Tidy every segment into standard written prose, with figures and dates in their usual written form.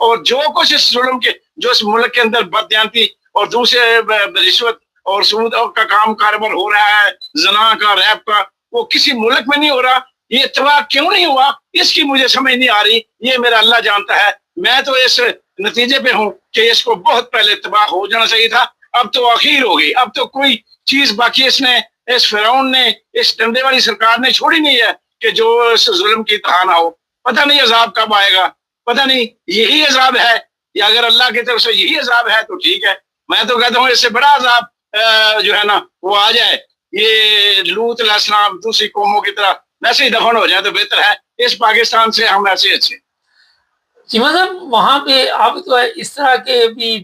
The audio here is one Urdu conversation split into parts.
اور جو کچھ اس ظلم کے جو اس ملک کے اندر بددیانتی اور دوسرے رشوت اور سود کا کام کاروبار ہو رہا ہے، زنا کا، ریپ کا، وہ کسی ملک میں نہیں ہو رہا. یہ اتباع کیوں نہیں ہوا اس کی مجھے سمجھ نہیں آ رہی. یہ میرا اللہ جانتا ہے. میں تو اس نتیجے پہ ہوں کہ اس کو بہت پہلے اتباع ہو جانا چاہیے تھا. اب تو اخیر ہو گئی. اب تو کوئی چیز باقی اس فرعون نے، اس ڈنڈے والی سرکار نے چھوڑی نہیں ہے کہ جو اس ظلم کی انتہا نہ ہو. پتہ نہیں عذاب کب آئے گا، پتہ نہیں یہی عذاب ہے یا اگر اللہ کی طرف سے یہی عذاب ہے تو ٹھیک ہے. میں تو کہتا ہوں اس سے بڑا عذاب جو ہے نا وہ آ جائے. یہ لوط علیہ السلام دوسری قوموں کی طرح ویسے ہی دفن ہو جائے تو بہتر ہے. اس پاکستان سے ہم ایسے اچھے. جی مطلب وہاں پہ اب تو اس طرح کے بھی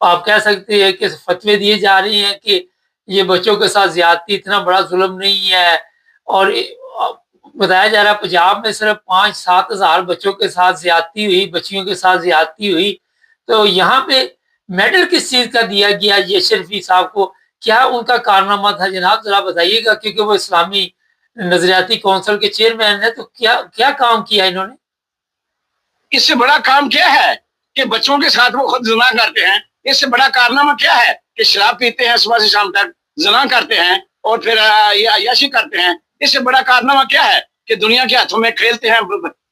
آپ کہہ سکتے ہیں کہ فتوے دیے جا رہے ہیں کہ یہ بچوں کے ساتھ زیادتی اتنا بڑا ظلم نہیں ہے. اور بتایا جا رہا ہے پنجاب میں صرف 5-7 ہزار بچوں کے ساتھ زیادتی ہوئی، بچیوں کے ساتھ زیادتی ہوئی. تو یہاں پہ میڈل کس چیز کا دیا گیا یہ شرفی صاحب کو؟ کیا ان کا کارنامہ تھا جناب؟ ذرا بتائیے گا، کیونکہ وہ اسلامی نظریاتی کونسل کے چیئرمین ہیں. تو کیا کام کیا انہوں نے؟ اس سے بڑا کام کیا ہے کہ بچوں کے ساتھ وہ خود زنا کرتے ہیں. اس سے بڑا کارنامہ کیا ہے کہ شراب پیتے ہیں صبح سے شام تک، زنا کرتے ہیں اور پھر عیاشی کرتے ہیں. اس سے بڑا کارنامہ کیا ہے کہ دنیا کے ہاتھوں میں کھیلتے ہیں.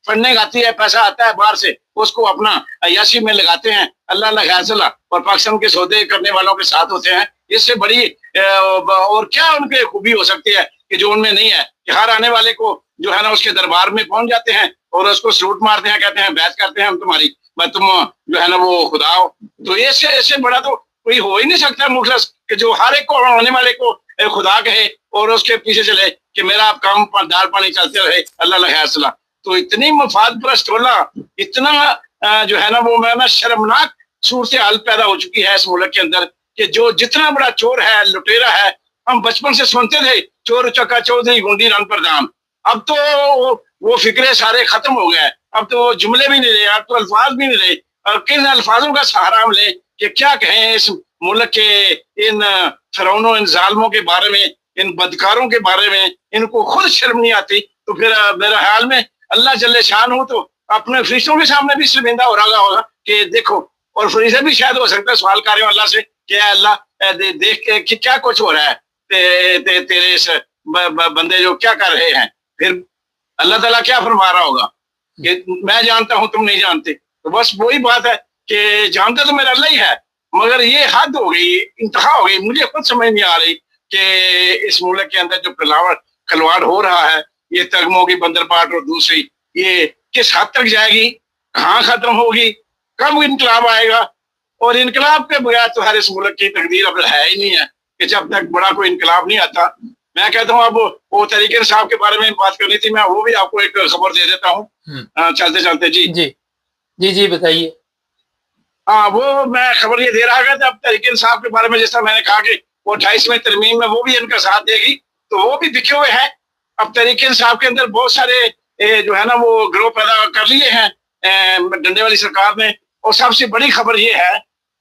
فنڈنگ آتی ہے، پیسہ آتا ہے باہر سے، اس کو اپنا عیاشی میں لگاتے ہیں. اللہ خیر اور پاکستان کے سودے کرنے والوں کے ساتھ ہوتے ہیں. اس سے بڑی اور کیا ان کے خوبی ہو سکتی ہے کہ جو ان میں نہیں ہے کہ ہر آنے والے کو جو ہے نا اس کے دربار میں پہنچ جاتے ہیں اور اس کو سلوٹ مارتے ہیں، کہتے ہیں بیعت کرتے ہیں ہم تمہاری، تم جو ہے نا وہ خدا ہو. تو اس سے بڑا تو کوئی ہو ہی نہیں سکتا مخلص کہ جو ہر ایک کو آنے والے کو خدا کہے اور اس کے پیچھے چلے کہ میرا آپ کام دال پانی چلتے رہے. اللہ خیر. تو اتنی مفاد پرست ہونا، اتنا جو ہے نا وہ میں شرمناک صورتحال پیدا ہو چکی ہے اس ملک کے اندر کہ جو جتنا بڑا چور ہے، لٹیرا ہے، ہم بچپن سے سنتے تھے چور چکا چودھری گنڈی رن پردھان. اب تو وہ فکرے سارے ختم ہو گئے. اب تو جملے بھی نہیں رہے، اب تو الفاظ بھی نہیں رہے. اور کن الفاظوں کا سہارا ہم لیں کہ کیا کہیں اس ملک کے ان فرعونوں، ان ظالموں کے بارے میں، ان بدکاروں کے بارے میں. ان کو خود شرم نہیں آتی. تو پھر میرا خیال میں اللہ جل شان ہو تو اپنے فرشتوں کے سامنے بھی شرمندہ ہو رہا ہوگا کہ دیکھو. اور فرشتے بھی شاید ہو سکتا ہے سوال کر رہے ہو اللہ سے کہ اللہ دیکھ کے کہ کیا کچھ ہو رہا ہے تیرے اس بندے جو کیا کر رہے ہیں. پھر اللہ تعالیٰ کیا فرما رہا ہوگا کہ میں جانتا ہوں تم نہیں جانتے. تو بس وہی بات ہے کہ جانتا تو میرا اللہ ہی ہے، مگر یہ حد ہو گئی، انتہا ہو گئی. مجھے خود سمجھ نہیں آ رہی کہ اس ملک کے اندر جو کھلواڑ ہو رہا ہے، یہ تگموں کی بندر پاٹ اور دوسری، یہ کس حد تک جائے گی، کہاں ختم ہوگی، کب انقلاب آئے گا. اور انقلاب کے بغیر تو ہر اس ملک کی تقدیر اب ہے ہی نہیں ہے کہ جب تک بڑا کوئی انقلاب نہیں آتا. میں کہتا ہوں اب وہ تحریک انصاف کے بارے میں بات کرنی تھی، میں وہ بھی آپ کو ایک خبر دے دیتا ہوں چلتے چلتے. جی بتائیے. ہاں وہ میں خبر یہ دے رہا تھا اب تحریک انصاف کے بارے میں، جس طرح میں نے کہا کہ وہ 28ویں ترمیم میں وہ بھی ان کا ساتھ دے گی، تو وہ بھی بکھے ہوئے ہیں. اب تحریک انصاف کے اندر بہت سارے جو ہے نا وہ گروہ پیدا کر لیے ہیں ڈنڈے والی سرکار نے. اور سب سے بڑی خبر یہ ہے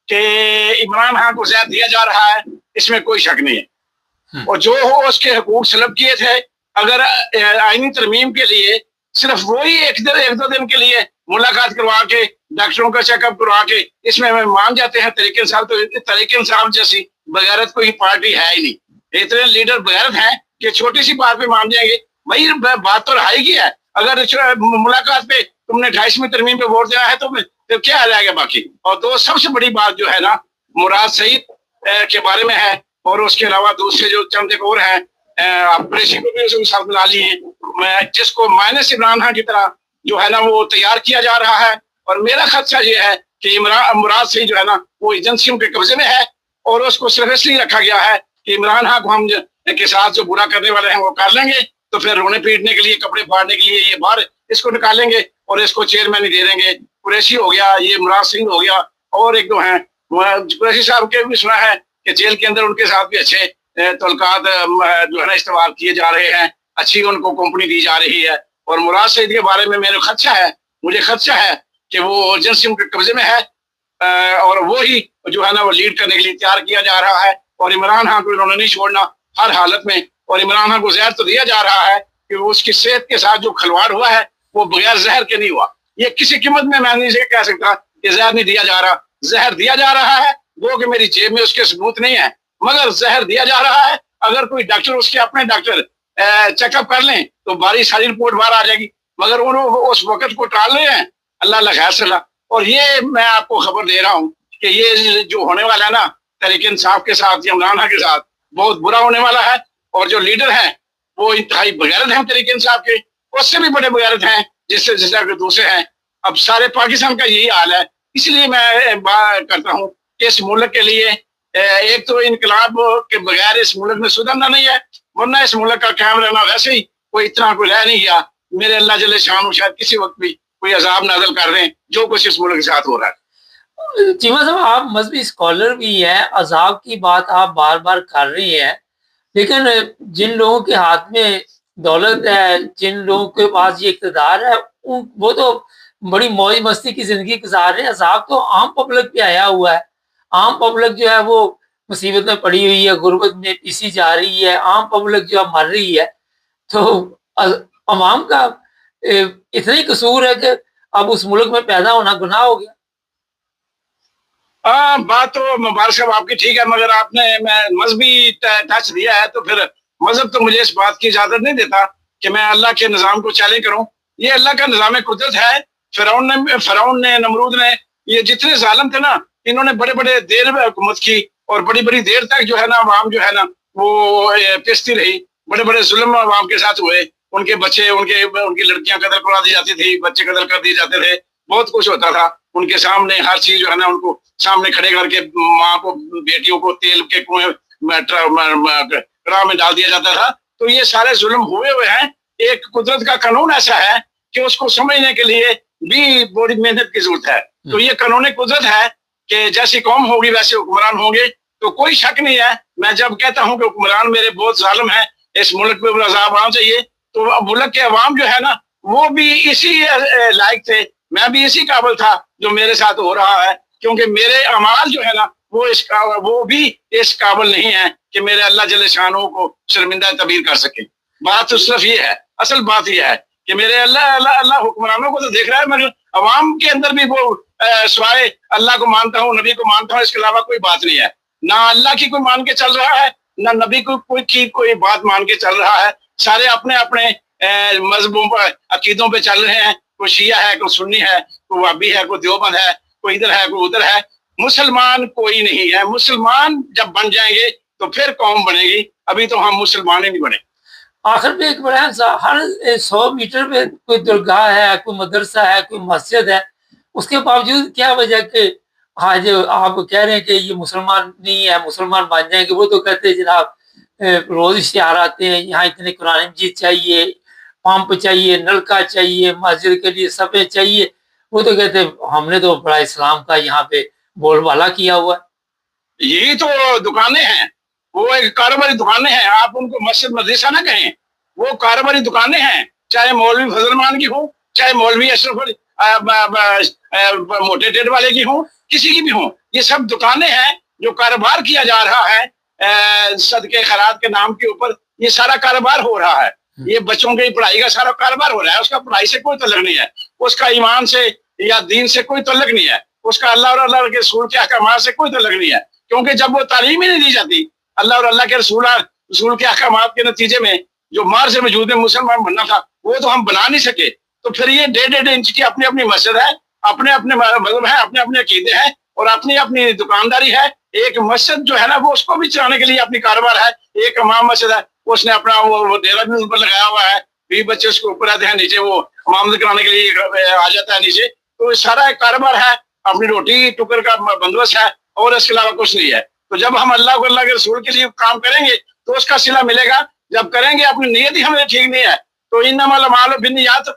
کہ عمران خان کو زیادہ دیا جا رہا ہے، اس میں کوئی شک نہیں ہے. اور جو ہو اس کے حقوق سلب کیے تھے، اگر آئینی ترمیم کے لیے صرف وہی ایک دو دن کے لیے ملاقات کروا کے ڈاکٹروں کا چیک اپ کروا کے اس میں مان جاتے ہیں تحریک انصاف، تو تحریک انصاف جیسی بغیرت کوئی پارٹی ہے ہی نہیں. اتنے لیڈر بغیرت ہیں کہ چھوٹی سی بات پہ مان جائیں گے. بھائی بات تو رہائی کی ہے، اگر ملاقات پہ تم نے 28ویں ترمیم پہ ووٹ دینا ہے تو پھر کیا آ جائے گا باقی. اور سب سے بڑی بات جو ہے نا مراد سعید کے بارے میں ہے، اور اس کے علاوہ دوسرے جو چند ایک اور ہیں آپریشن کو بھی اس کے ساتھ ملا لی ہیں، جس کو مائنس عمران خان کی طرح جو ہے نا وہ تیار کیا جا رہا ہے. اور میرا خدشہ یہ ہے کہ مراد سعید جو ہے نا وہ ایجنسیوں کے قبضے میں ہے، اور اس کو صرف اس لیے رکھا گیا ہے کہ عمران خان کو ہم کے ساتھ جو برا کرنے والے ہیں وہ کر لیں گے، تو پھر رونے پیٹنے کے لیے، کپڑے پھاڑنے کے لیے یہ باہر اس کو نکالیں گے اور اس کو چیئرمین ہی دے دیں گے. قریشی ہو گیا، یہ مراد سنگھ ہو گیا، اور ایک دو ہیں قریشی صاحب کے بھی سنا ہے کہ جیل کے اندر ان کے ساتھ بھی اچھے تعلقات جو ہے نا استوار کیے جا رہے ہیں، اچھی ان کو کمپنی دی جا رہی ہے. اور مراد سعید کے بارے میں مجھے خدشہ ہے کہ وہ ایجنسی ان کے قبضے میں ہے، اور وہی جو ہے نا وہ لیڈ کرنے کے لیے تیار کیا جا رہا ہے. اور عمران خان کو انہوں نے نہیں چھوڑنا ہر حالت میں. اور عمران خان کو زہر تو دیا جا رہا ہے کہ اس کی صحت کے ساتھ جو کھلواڑ ہوا ہے وہ بغیر زہر کے نہیں ہوا، یہ کسی قیمت میں نہیں سے کہہ سکتا کہ زہر نہیں دیا جا رہا. زہر دیا جا رہا ہے وہ کہ میری جیب میں اس کے ثبوت نہیں ہے, مگر زہر دیا جا رہا ہے. اگر کوئی ڈاکٹر اس کے اپنے ڈاکٹر چیک اپ کر لیں تو باری ساری رپورٹ باہر آ جائے گی, مگر انہوں اس وقت کو ٹال رہے ہیں. اللہ خیر صلاح. اور یہ میں آپ کو خبر دے رہا ہوں کہ یہ جو ہونے والا ہے نا تحریک انصاف کے ساتھ یا عمران خان کے ساتھ بہت برا ہونے والا ہے. اور جو لیڈر ہیں وہ انتہائی بغیرت ہیں تحریک انصاف کے, اس سے بھی بڑے بغیرت ہیں جس سے دوسرے ہیں. اب سارے پاکستان کا یہی حال ہے. اس لیے میں بات کرتا ہوں کہ اس ملک کے لیے ایک تو انقلاب کے بغیر اس ملک میں سدھرنا نہیں ہے, ورنہ اس ملک کا قائم رہنا ویسے ہی کوئی اتنا کوئی رہ نہیں گیا. میرے اللہ جل شان شاید کسی وقت بھی کوئی عذاب نازل کر رہے ہیں جو کچھ اس ملک کے ساتھ ہو رہا ہے. چیمہ صاحب آپ مذہبی اسکالر بھی ہیں, عذاب کی بات آپ بار بار کر رہی ہیں, لیکن جن لوگوں کے ہاتھ میں دولت ہے, جن لوگوں کے پاس یہ اقتدار ہے, وہ تو بڑی موج مستی کی زندگی گزار رہے ہیں. عذاب تو عام پبلک پہ آیا ہوا ہے. عام پبلک جو ہے وہ مصیبت میں پڑی ہوئی ہے, غربت میں پیسی جا رہی ہے, عام پبلک جو ہے مر رہی ہے. تو عوام کا اتنا ہی قصور ہے کہ اب اس ملک میں پیدا ہونا گناہ ہو گیا. بات تو مبارک صاحب آپ کی ٹھیک ہے, مگر آپ نے مذہبی ٹچ دیا ہے تو پھر مذہب تو مجھے اس بات کی اجازت نہیں دیتا کہ میں اللہ کے نظام کو چیلنج کروں. یہ اللہ کا نظام قدرت ہے. فرعون نے نمرود نے یہ جتنے ظالم تھے نا, انہوں نے بڑے بڑے دیر میں حکومت کی اور بڑی بڑی دیر تک جو ہے نا عوام جو ہے نا وہ پیستی رہی. بڑے بڑے ظلم عوام کے ساتھ ہوئے. ان کے بچے ان کی لڑکیاں قتل کروا دی جاتی تھی, بچے قتل کر دیے جاتے تھے, بہت کچھ ہوتا تھا. ان کے سامنے ہر چیز جو ہے نا ان کو سامنے کھڑے کر کے ماں کو بیٹیوں کو تیل کے کنویں راہ میں ڈال دیا جاتا تھا. تو یہ سارے ظلم ہوئے ہیں. ایک قدرت کا قانون ایسا ہے کہ اس کو سمجھنے کے لیے بھی بڑی محنت کی ضرورت ہے. تو یہ قانون قدرت ہے کہ جیسی قوم ہوگی ویسے حکمران ہوں گے. تو کوئی شک نہیں ہے, میں جب کہتا ہوں کہ حکمران میرے بہت ظالم ہیں, اس ملک پہ عذاب آنا چاہیے, تو ملک کے عوام جو ہے نا وہ بھی اسی لائق تھے, میں بھی اسی قابل تھا جو میرے ساتھ ہو رہا ہے, کیونکہ میرے اعمال جو ہے نا وہ بھی اس قابل نہیں ہے کہ میرے اللہ جل شانہ کو شرمندہ تعبیر کر سکے. بات تو صرف یہ ہے, اصل بات یہ ہے کہ میرے اللہ حکمرانوں کو تو دیکھ رہا ہے, مگر عوام کے اندر بھی وہ سوائے اللہ کو مانتا ہوں, نبی کو مانتا ہوں, اس کے علاوہ کوئی بات نہیں ہے. نہ اللہ کی کوئی مان کے چل رہا ہے, نہ نبی کو کوئی بات مان کے چل رہا ہے. سارے اپنے اپنے مذہبوں پر عقیدوں پہ چل رہے ہیں. کوئی شیعہ ہے, کوئی سنی ہے, کوئی وہابی ہے, کوئی دیوبند ہے, کوئی ادھر ہے, کوئی ادھر ہے. مسلمان کوئی نہیں ہے. مسلمان جب بن جائیں گے تو پھر قوم بنے گی. ابھی تو ہم مسلمان ہی نہیں بنے. آخر میں ایک بڑا ہر 100 میٹر پہ کوئی درگاہ ہے, کوئی مدرسہ ہے, کوئی مسجد ہے, اس کے باوجود کیا وجہ کہ آج آپ کہہ رہے ہیں کہ یہ مسلمان نہیں ہے, مسلمان بن جائیں گے. وہ تو کہتے ہیں جناب روز اشتہار آتے ہیں, یہاں اتنے قرآن مجید چاہیے, پمپ چاہیے, نلکا چاہیے, مسجد کے لیے صفے چاہیے. وہ تو کہتے ہیں ہم نے تو بڑا اسلام کا یہاں پہ بول بالا کیا ہوا ہے. یہی تو دکانیں ہیں, وہ ایک کاروباری دکانیں ہیں. آپ ان کو مسجد مدرسہ نہ کہیں, وہ کاروباری دکانیں ہیں. چاہے مولوی فضل مان کی ہوں, چاہے مولوی اشرف موٹے ٹیڈ والے کی ہوں, کسی کی بھی ہوں. یہ سب دکانیں ہیں جو کاروبار کیا جا رہا ہے صدقے خیرات کے نام کے اوپر. یہ سارا کاروبار ہو رہا ہے. یہ بچوں کی پڑھائی کا سارا کاروبار ہو رہا ہے. اس کا پڑھائی سے کوئی تعلق نہیں ہے, اس کا ایمان سے یا دین سے کوئی تعلق نہیں ہے, اس کا اللہ اور اللہ کے رسول کے احکامات سے کوئی تعلق نہیں ہے. کیونکہ جب وہ تعلیم ہی نہیں دی جاتی اللہ اور اللہ کے رسول کے احکامات کے نتیجے میں جو مار سے وجود میں مسلمان بننا تھا وہ تو ہم بنا نہیں سکے. تو پھر یہ 1.5 انچ کی اپنی اپنی مسجد ہے, اپنے اپنے مذہب ہے, اپنے اپنے عقیدے ہیں اور اپنی اپنی دکانداری ہے. ایک مسجد جو ہے نا وہ اس کو بھی چلانے کے لیے اپنی کاروبار ہے. ایک امام مسجد ہے, اس نے اپنا وہ ڈیرا بھی اوپر لگایا ہوا ہے, 20 بچے اس کے اوپر آتے ہیں, نیچے وہ امامت کرانے کے لیے آ جاتا ہے نیچے. تو سارا ایک کاروبار ہے, اپنی روٹی ٹکر کا بندوبست ہے اور اس کے علاوہ کچھ نہیں ہے. تو جب ہم اللہ کو اللہ کے رسول کے لیے کام کریں گے تو اس کا صلہ ملے گا. جب کریں گے اپنی نیت ہی ہمیں ٹھیک نہیں ہے تو انما الاعمال بالنیات,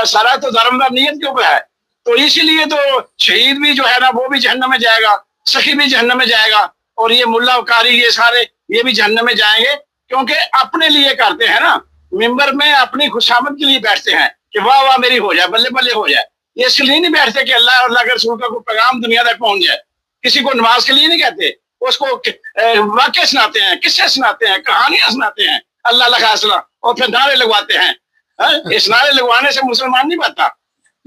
سارا تو دارمدار نیت کے اوپر ہے. تو اسی لیے تو شہید بھی جو ہے نا وہ بھی جہنم میں جائے گا, سخی بھی جہنم میں جائے گا, اور یہ ملا قاری یہ سارے یہ بھی جہنم میں جائیں گے, کیونکہ اپنے لیے کرتے ہیں نا. ممبر میں اپنی خوشامد کے لیے بیٹھتے ہیں کہ واہ واہ میری ہو جائے, بلے بلے ہو جائے. یہ اس لیے نہیں بیٹھتے کہ اللہ اور اللہ کے رسول کا کوئی پیغام دنیا تک پہنچ جائے. کسی کو نماز کے لیے نہیں کہتے, اس کو واقعے سناتے ہیں, قصے سناتے ہیں, کہانیاں سناتے ہیں اللہ خاصلہ, اور پھر نعرے لگواتے ہیں. اس نعرے لگوانے سے مسلمان نہیں بنتا.